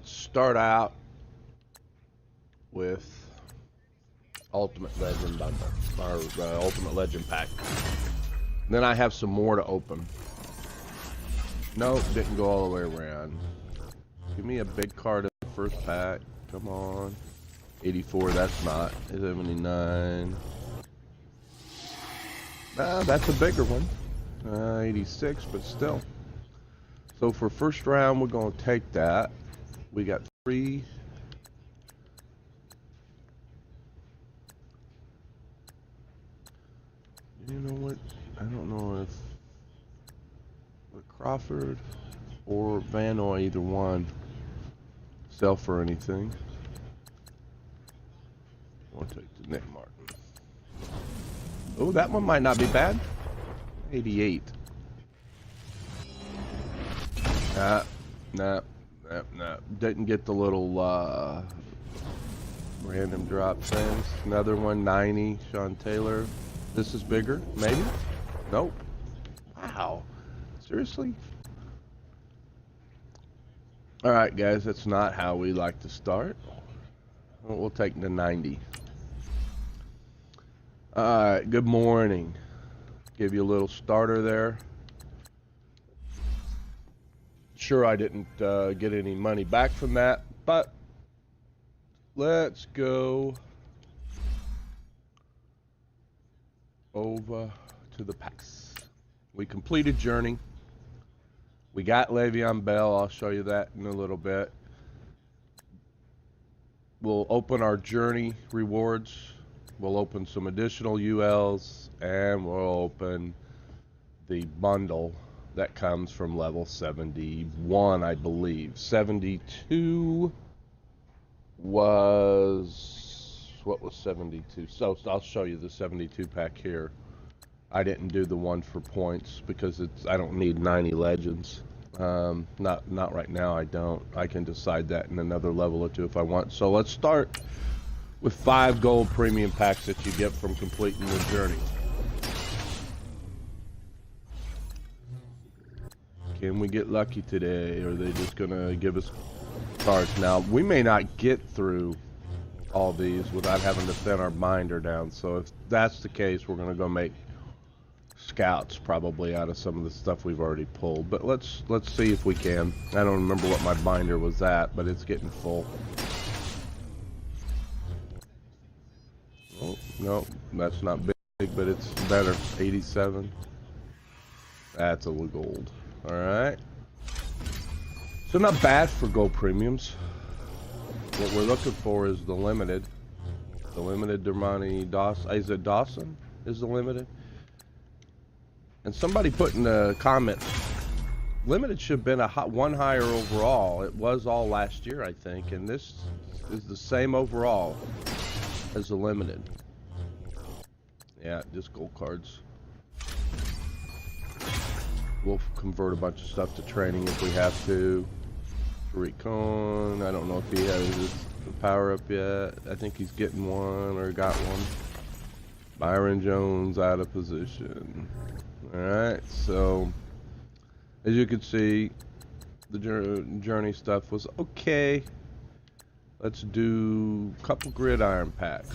let's start out with Ultimate Legend Bundle, or Ultimate Legend Pack. Then I have some more to open. Nope, didn't go all the way around. Give me a big card in the first pack. Come on. 84, that's not. 79. That's a bigger one. 86, but still. So for first round, we're going to take that. We got 3. You know what? I don't know if Crawford or Van Noy, either one, sell for anything. I'll take the Nick Martin. Oh, that one might not be bad. 88. Nah. Didn't get the little random drop things. Another one, 90, Sean Taylor. This is bigger, maybe? Nope. Wow. Seriously? Alright, guys, that's not how we like to start. We'll take the 90. Alright, good morning. Give you a little starter there. Sure, I didn't get any money back from that, but let's go over to the packs. We completed Journey. We got Le'Veon Bell. I'll show you that in a little bit. We'll open our Journey rewards. We'll open some additional ULs, and we'll open the bundle that comes from level 71, I believe. 72 was... what was 72? So I'll show you the 72 pack here. I didn't do the one for points because I don't need 90 legends. Not right now, I don't. I can decide that in another level or two if I want. So let's start with 5 gold premium packs that you get from completing the journey. Can we get lucky today, or are they just gonna give us cards? Now, we may not get through all these without having to thin our binder down, so if that's the case, we're gonna go make scouts probably out of some of the stuff we've already pulled. But let's see if we can. I don't remember what my binder was at, but it's getting full. Oh, no, that's not big, but it's better. 87. That's a gold. Alright. So not bad for gold premiums. What we're looking for is the limited. The limited Dermani Dawson. Is it Dawson? Is the limited? And somebody put in the comments, limited should have been one higher overall. It was all last year, I think, and this is the same overall as the limited. Yeah, just gold cards. We'll convert a bunch of stuff to training if we have to. Tariq Cohen, I don't know if he has his power up yet. I think he's getting one or got one. Byron Jones out of position. Alright, so as you can see, the journey stuff was okay. Let's do a couple gridiron packs.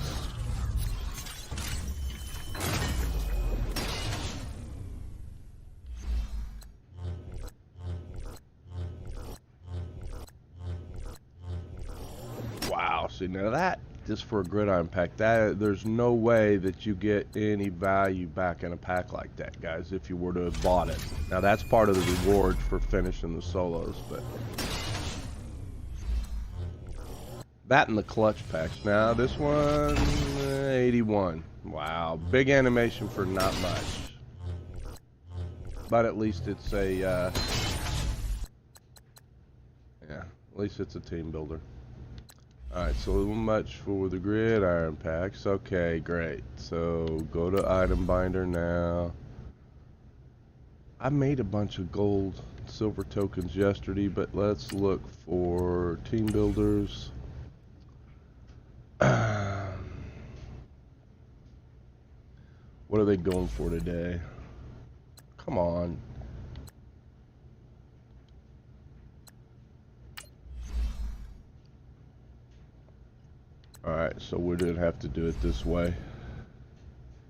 Wow, see now that, just for a gridiron pack, there's no way that you get any value back in a pack like that, guys, if you were to have bought it. Now that's part of the reward for finishing the solos, but that and the clutch packs. Now this one, 81. Wow, big animation for not much, but at least it's a yeah, at least it's a team builder. Alright, so much for the gridiron packs. Okay, great. So go to item binder now. I made a bunch of gold silver tokens yesterday, but let's look for team builders. What are they going for today? Come on. Alright, so we didn't have to do it this way.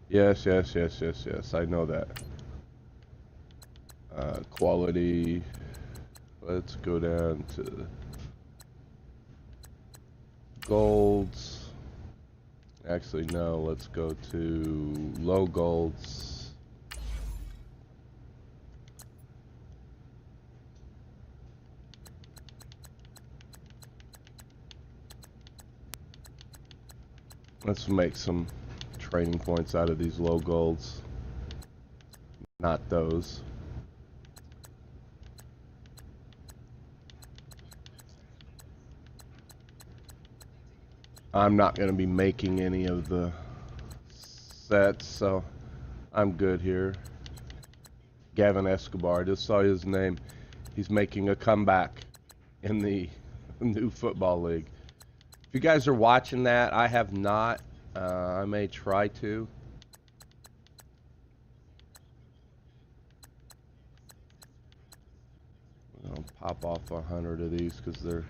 Yes, yes, yes, yes, yes. I know that. Quality. Let's go down to golds. Actually, no. Let's go to low golds. Let's make some trading points out of these low golds. Not those. I'm not going to be making any of the sets, so I'm good here. Gavin Escobar, I just saw his name. He's making a comeback in the new football league. If you guys are watching that, I have not. I may try to. I'll pop off 100 of these because they're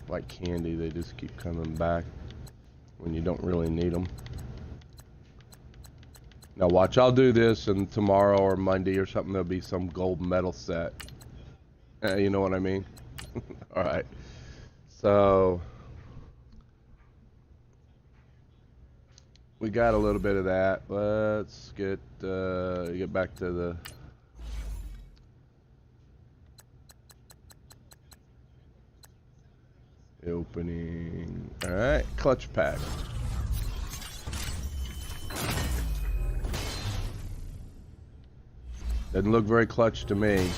like candy. They just keep coming back when you don't really need them. Now watch, I'll do this, and tomorrow or Monday or something there'll be some gold medal set. You know what I mean? Alright. So we got a little bit of that. Let's get back to the opening. Alright, clutch pack. Doesn't look very clutch to me.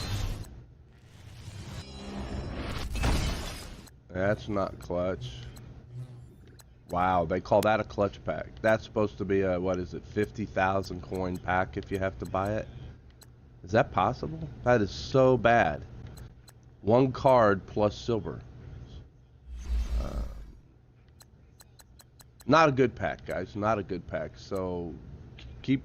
That's not clutch. Wow, they call that a clutch pack. That's supposed to be a, what is it, 50,000 coin pack if you have to buy it? Is that possible? That is so bad. One card plus silver. Not a good pack, guys. Not a good pack. So keep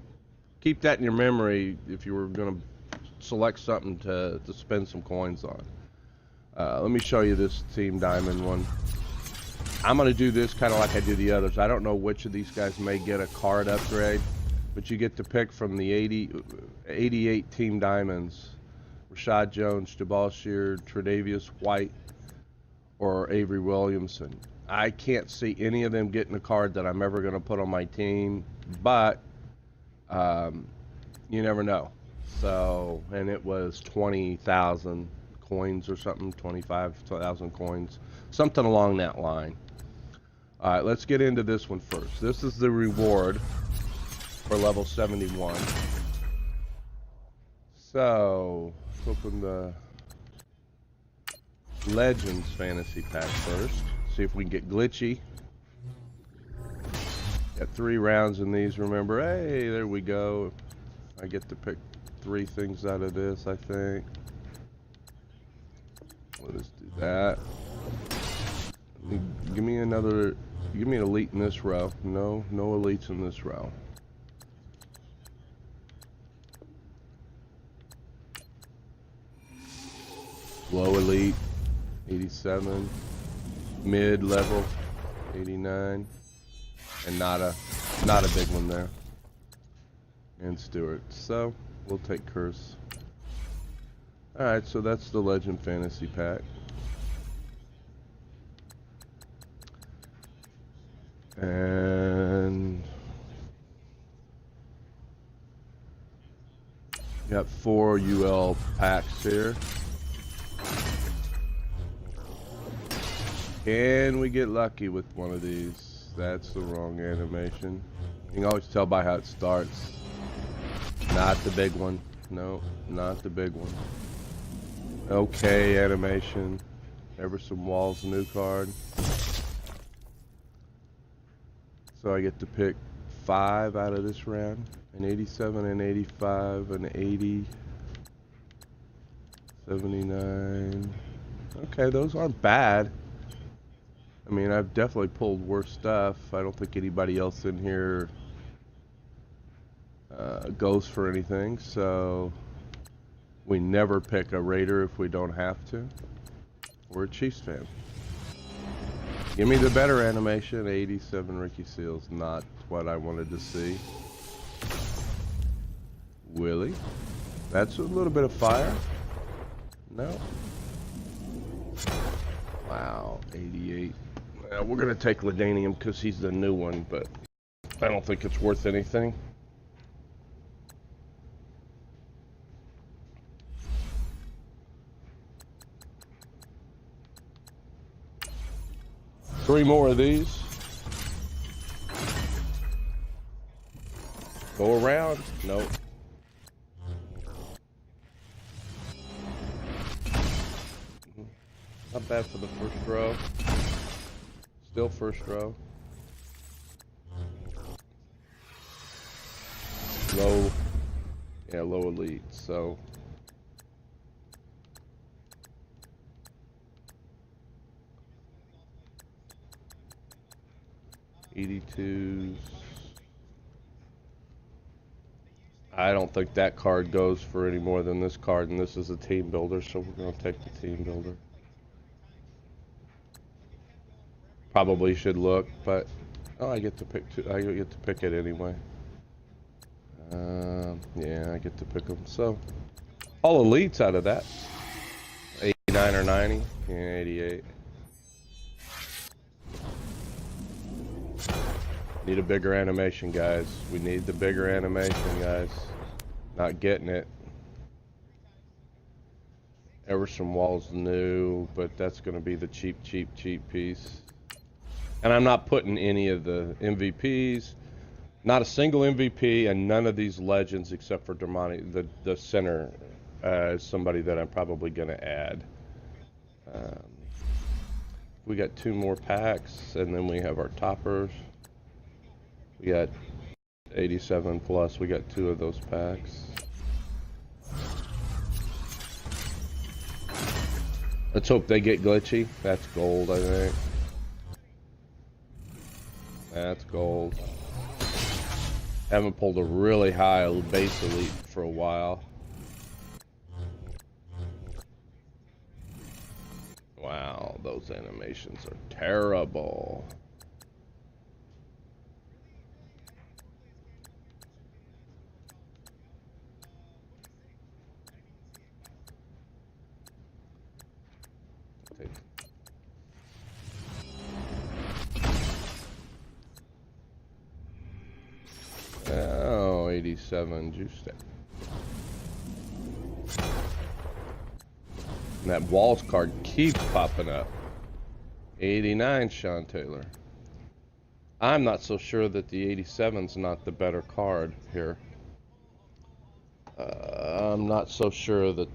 that in your memory if you were going to select something to spend some coins on. Let me show you this Team Diamond one. I'm going to do this kind of like I do the others. I don't know which of these guys may get a card upgrade, but you get to pick from the 88 Team Diamonds. Rashad Jones, Jabal Sheard, Tre'Davious White, or Avery Williamson. I can't see any of them getting a card that I'm ever going to put on my team, but you never know. So, and it was 20,000 coins or something, 25,000 coins, something along that line. All right, let's get into this one first. This is the reward for level 71. So, let's open the Legends Fantasy Pack first. See if we can get glitchy. Got 3 rounds in these, remember. Hey, there we go. I get to pick 3 things out of this, I think. Let us do that. Give me another, give me an elite in this row. No elites in this row. Low elite, 87. Mid-level, 89, and not a big one there. And Stewart. So we'll take Curse. All right, so that's the Legend Fantasy Pack. And got 4 UL packs here. Can we get lucky with one of these? That's the wrong animation. You can always tell by how it starts. Not the big one. No, not the big one. Okay, animation. Everson Walls, new card. So I get to pick 5 out of this round. An 87, an 85, an 80, 79. Okay, those aren't bad. I mean, I've definitely pulled worse stuff. I don't think anybody else in here goes for anything, so we never pick a Raider if we don't have to. We're a Chiefs fan. Give me the better animation. 87 Ricky Seals, not what I wanted to see. Willie. That's a little bit of fire. No. Wow, 88. We're going to take Ladanium because he's the new one, but I don't think it's worth anything. Three more of these. Go around. Nope. Not bad for the first row. Still first row. Low. Yeah, low elite. So. $82s. I don't think that card goes for any more than this card, and this is a team builder, so we're going to take the team builder. Probably should look, but oh, I get to pick two. I get to pick it anyway. Yeah, I get to pick them. So all elites out of that. 89 or 90. Yeah, 88. Need a bigger animation, guys. We need the bigger animation, guys. Not getting it. Everson Wall's new, but that's going to be the cheap piece. And I'm not putting any of the MVPs. Not a single MVP, and none of these legends except for Dermani, the center, is somebody that I'm probably going to add. We got two more packs, and then we have our toppers. We got 87 plus. We got two of those packs. Let's hope they get glitchy. That's gold, I think. That's gold. Haven't pulled a really high base elite for a while. Wow, those animations are terrible. Oh, 87 juice stack. And that Walls card keeps popping up. 89 Sean Taylor. I'm not so sure that the 87's not the better card here. I'm not so sure that...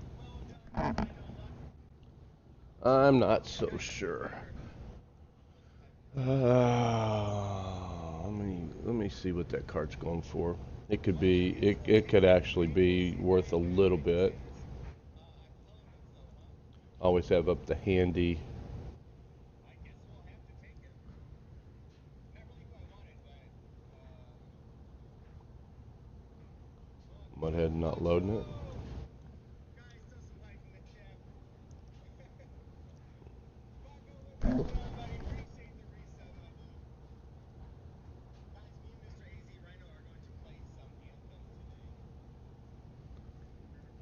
I'm not so sure. Let me see what that card's going for. It could be, it could actually be worth a little bit. Always have up the handy. Mudhead not loading it.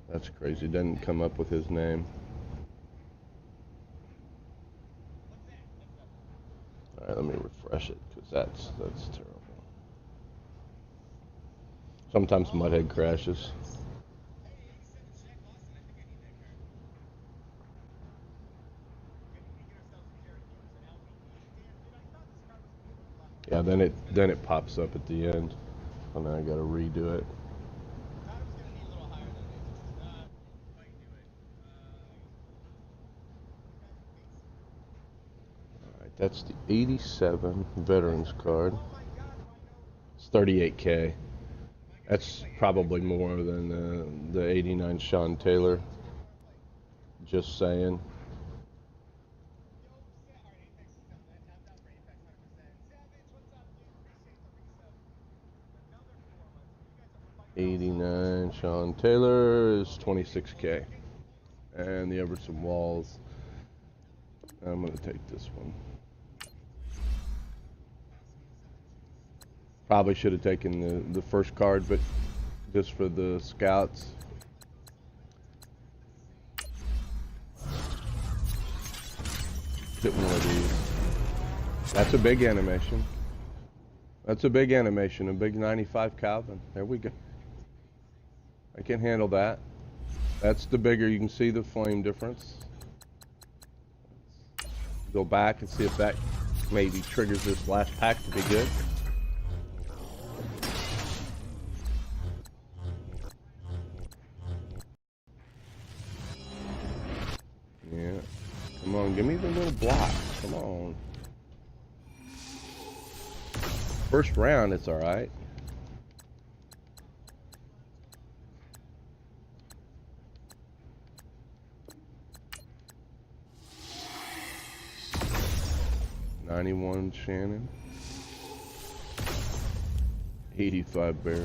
That's crazy. Doesn't come up with his name. All right, let me refresh it because that's terrible. Sometimes Mudhead crashes. Yeah, then it pops up at the end, and then I gotta redo it. That's the 87 Veterans card. It's 38K. That's probably more than the 89 Sean Taylor. Just saying. '89 Sean Taylor is 26K. And the Everson Walls, I'm going to take this one. Probably should have taken the first card, but just for the scouts. Get one of these. That's a big animation. That's a big animation, a big 95 Calvin. There we go. I can handle that. That's the bigger. You can see the flame difference. Go back and see if that maybe triggers this last pack to be good. Yeah. Come on, give me the little block. Come on. First round, it's all right. $91 Shannon. 85 Barry.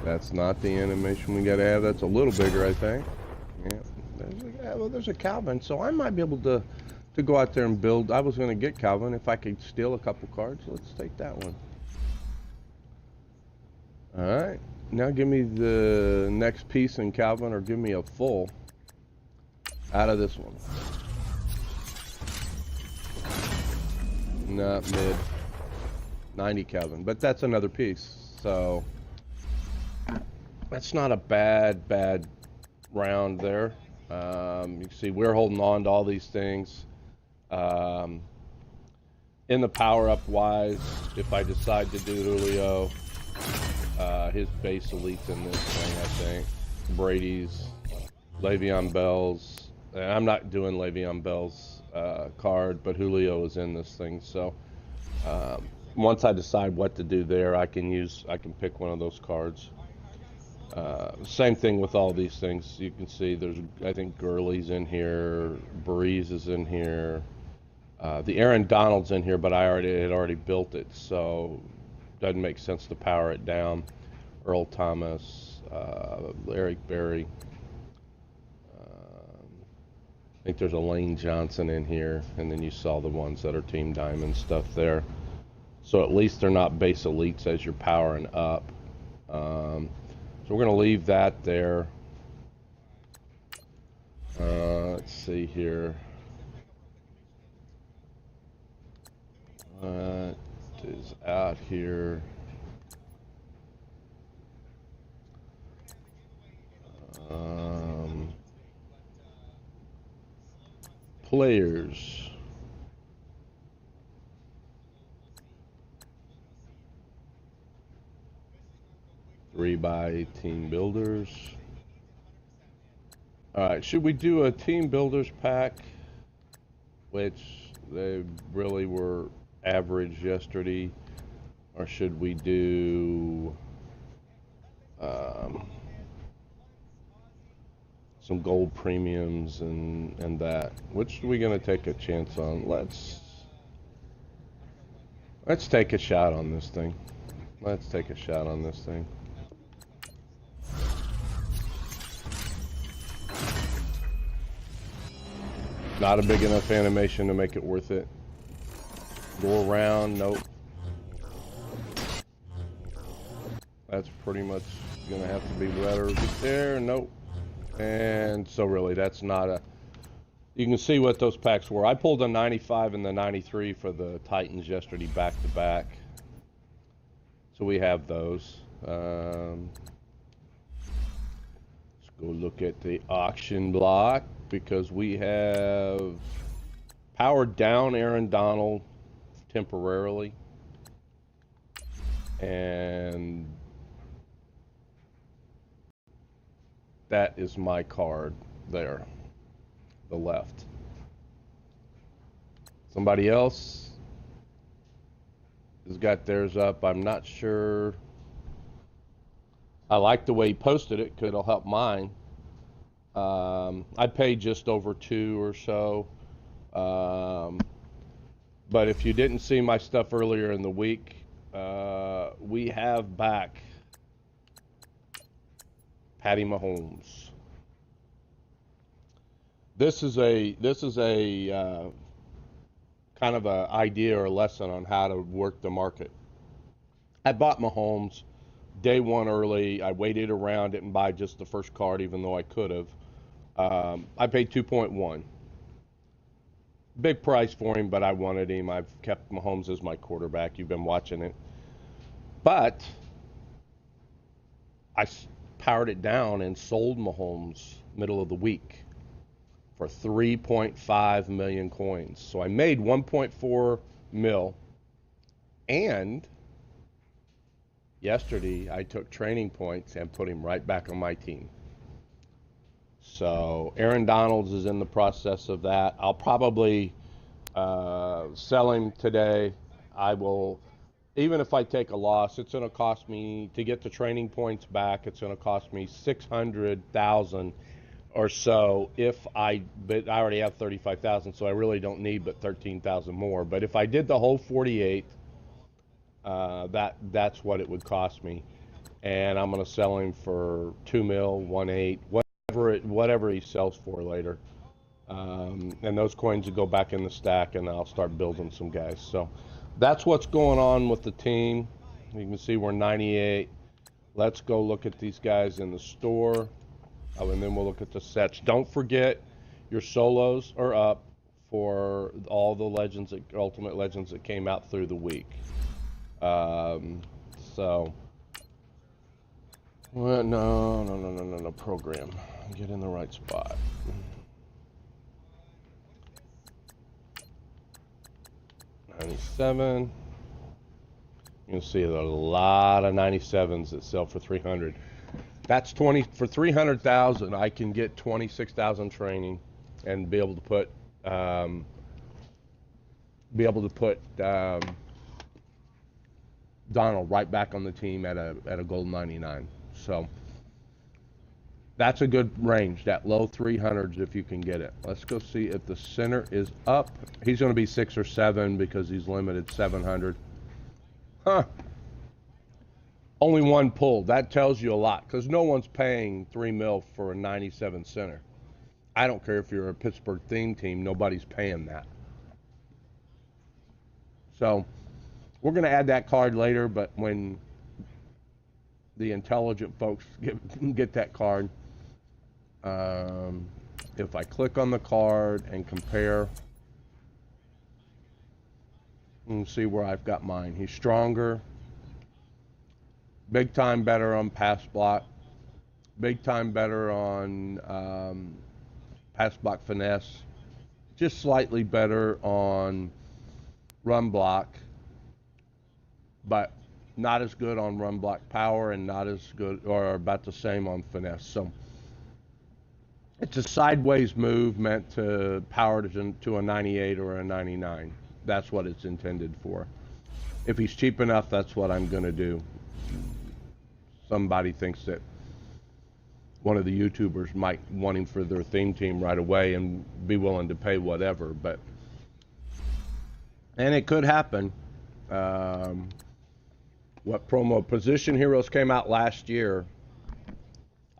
That's not the animation we gotta have. That's a little bigger, I think. Yeah, well, there's a Calvin, so I might be able to go out there and build. I was gonna get Calvin if I could steal a couple cards. Let's take that one. All right, now give me the next piece in Calvin, or give me a full out of this one. Not mid. 90 Calvin, but that's another piece, so that's not a bad round there. You can see we're holding on to all these things. In the power-up wise, if I decide to do Julio, his base elite's in this thing, I think. Brady's, Le'Veon Bell's. And I'm not doing Le'Veon Bell's card, but Julio is in this thing. So once I decide what to do there, I can pick one of those cards. Same thing with all these things. You can see there's, I think Gurley's in here, Breeze is in here, the Aaron Donald's in here, but I had already built it, so doesn't make sense to power it down. Earl Thomas, Eric Berry. I think there's a Lane Johnson in here, and then you saw the ones that are Team Diamond stuff there. So at least they're not base elites as you're powering up. So we're going to leave that there. Let's see here. What is out here? Players. Three by team builders. All right, should we do a team builders pack, which they really were average yesterday, or should we do some gold premiums and that? Which are we gonna take a chance on? Let's take a shot on this thing. Let's take a shot on this thing. Not a big enough animation to make it worth it. Go around, nope. That's pretty much gonna have to be better there, nope. And so really, that's not a... You can see what those packs were. I pulled a 95 and the 93 for the Titans yesterday back to back. So we have those. Let's go look at the auction block, because we have powered down Aaron Donald temporarily. And that is my card there, the left. Somebody else has got theirs up. I'm not sure. I like the way he posted it, because it'll help mine. I paid just over 2 or so. But if you didn't see my stuff earlier in the week, we have back Patty Mahomes. This is a kind of a idea or a lesson on how to work the market. I bought Mahomes day one early. I waited around, didn't buy just the first card, even though I could have. I paid 2.1. Big price for him, but I wanted him. I've kept Mahomes as my quarterback. You've been watching it. But I powered it down and sold Mahomes middle of the week for 3.5 million coins. So I made 1.4 mil. And yesterday I took training points and put him right back on my team. So Aaron Donalds is in the process of that. I'll probably sell him today. I will, even if I take a loss, it's going to cost me to get the training points back. It's going to cost me 600,000 or so. But I already have 35,000, so I really don't need but 13,000 more. But if I did the whole 48, that's what it would cost me, and I'm going to sell him for 2 mil, 1.8, whatever he sells for later. And those coins will go back in the stack, and I'll start building some guys. So that's what's going on with the team. You can see we're 98. Let's go look at these guys in the store, and then we'll look at the sets. Don't forget your solos are up for all the legends, Ultimate Legends that came out through the week. So, well, no, program. Get in the right spot. $97. You can see a lot of 97s that sell for 300. That's 20 for 300,000. I can get 26,000 training and be able to put Donald right back on the team at a gold 99. So that's a good range, that low 300s if you can get it. Let's go see if the center is up. He's going to be 6 or 7 because he's limited 700. Huh. Only one pull. That tells you a lot because no one's paying 3 mil for a 97 center. I don't care if you're a Pittsburgh theme team. Nobody's paying that. So we're going to add that card later, but when the intelligent folks get that card, if I click on the card and compare, and see where I've got mine. He's stronger, big time better on pass block, big time better on pass block finesse, just slightly better on run block, but not as good on run block power and not as good, or about the same on finesse. So it's a sideways move meant to power to a 98 or a 99. That's what it's intended for. If he's cheap enough, that's what I'm going to do. Somebody thinks that one of the YouTubers might want him for their theme team right away and be willing to pay whatever, but, and it could happen. What promo Position Heroes came out last year,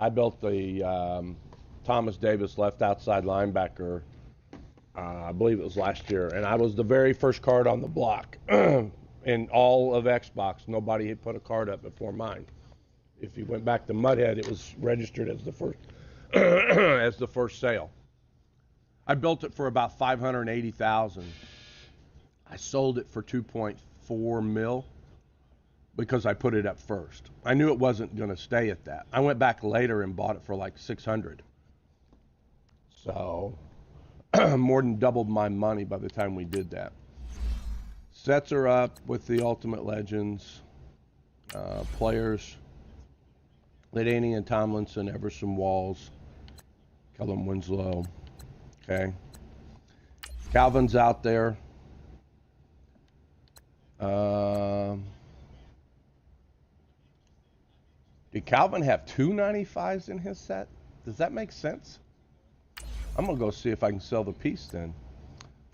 I built the Thomas Davis left outside linebacker, I believe it was last year, and I was the very first card on the block in all of Xbox. Nobody had put a card up before mine. If you went back to Mudhead, it was registered as the first as the first sale. I built it for about 580,000. I sold it for 2.4 mil because I put it up first. I knew it wasn't going to stay at that. I went back later and bought it for like 600. So more than doubled my money by the time we did that. Sets are up with the Ultimate Legends. Players, LaDainian Tomlinson, Everson Walls, Kellen Winslow. Okay. Calvin's out there. Did Calvin have 2 95s in his set? Does that make sense? I'm gonna go see if I can sell the piece then.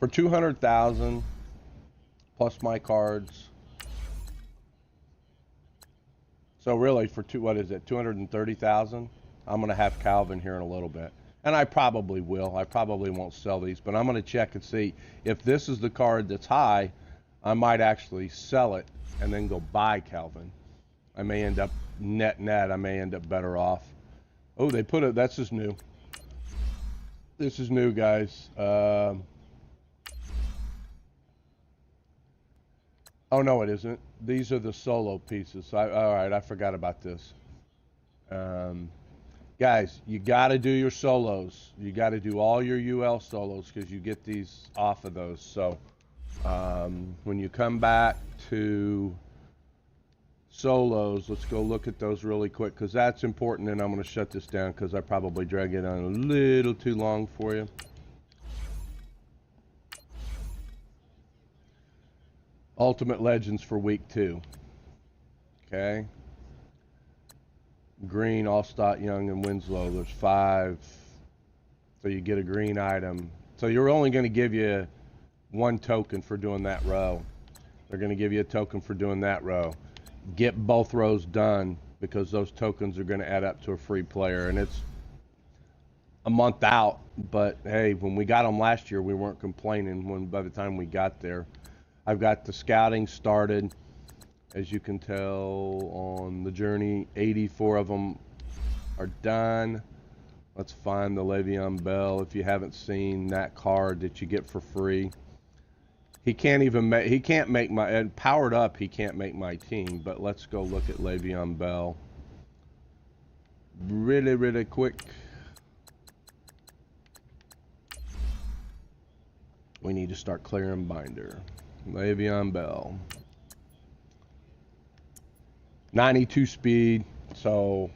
For 200,000 plus my cards. So really for what is it, 230,000? I'm gonna have Calvin here in a little bit. And I probably will. I probably won't sell these, but I'm going to check and see if this is the card that's high. I might actually sell it and then go buy Calvin. I may end up net. I may end up better off. Oh, they put it. That's just new. This is new, guys. Oh no, it isn't. These are the solo pieces. All right, I forgot about this. Guys, you got to do your solos. You got to do all your UL solos because you get these off of those. So when you come back to solos, let's go look at those really quick because that's important. And I'm going to shut this down because I probably drag it on a little too long for you. Ultimate Legends for week 2. Okay. Green, Allstott, Young, and Winslow. There's 5. So you get a green item. So you're only going to give you 1 token for doing that row. They're going to give you a token for doing that row. Get both rows done because those tokens are going to add up to a free player. And it's a month out. But hey, when we got them last year, we weren't complaining by the time we got there. I've got the scouting started. As you can tell on the journey, 84 of them are done. Let's find the Le'Veon Bell. If you haven't seen that card that you get for free, he can't even make. He can't make my and powered up. He can't make my team. But let's go look at Le'Veon Bell. Really quick. We need to start clearing binder. Le'Veon Bell. 92 speed, so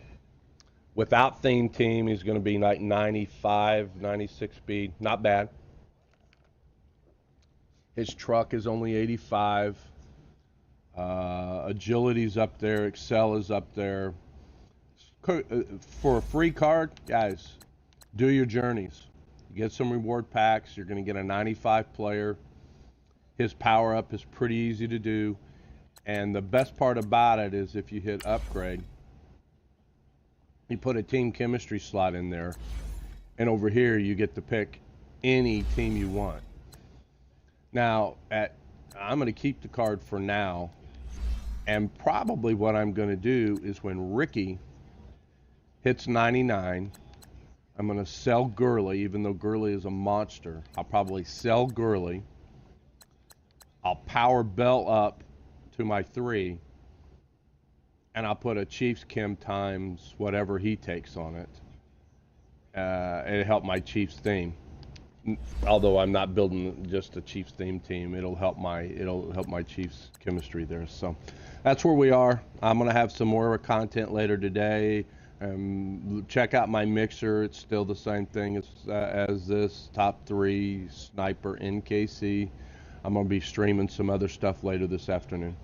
without theme team, he's going to be like 95, 96 speed. Not bad. His truck is only 85. Agility's up there. Excel is up there. For a free card, guys, do your journeys. You get some reward packs. You're going to get a 95 player. His power up is pretty easy to do. And the best part about it is if you hit upgrade, you put a team chemistry slot in there, and over here you get to pick any team you want. Now, I'm going to keep the card for now, and probably what I'm going to do is when Ricky hits 99, I'm going to sell Gurley, even though Gurley is a monster. I'll probably sell Gurley. I'll power Bell up to my 3, and I'll put a Chiefs Chem times whatever he takes on it. It'll help my Chiefs theme. Although I'm not building just a Chiefs theme team, it'll help my Chiefs chemistry there. So that's where we are. I'm gonna have some more content later today. Check out my mixer. It's still the same thing as this top 3 sniper NKC. I'm going to be streaming some other stuff later this afternoon.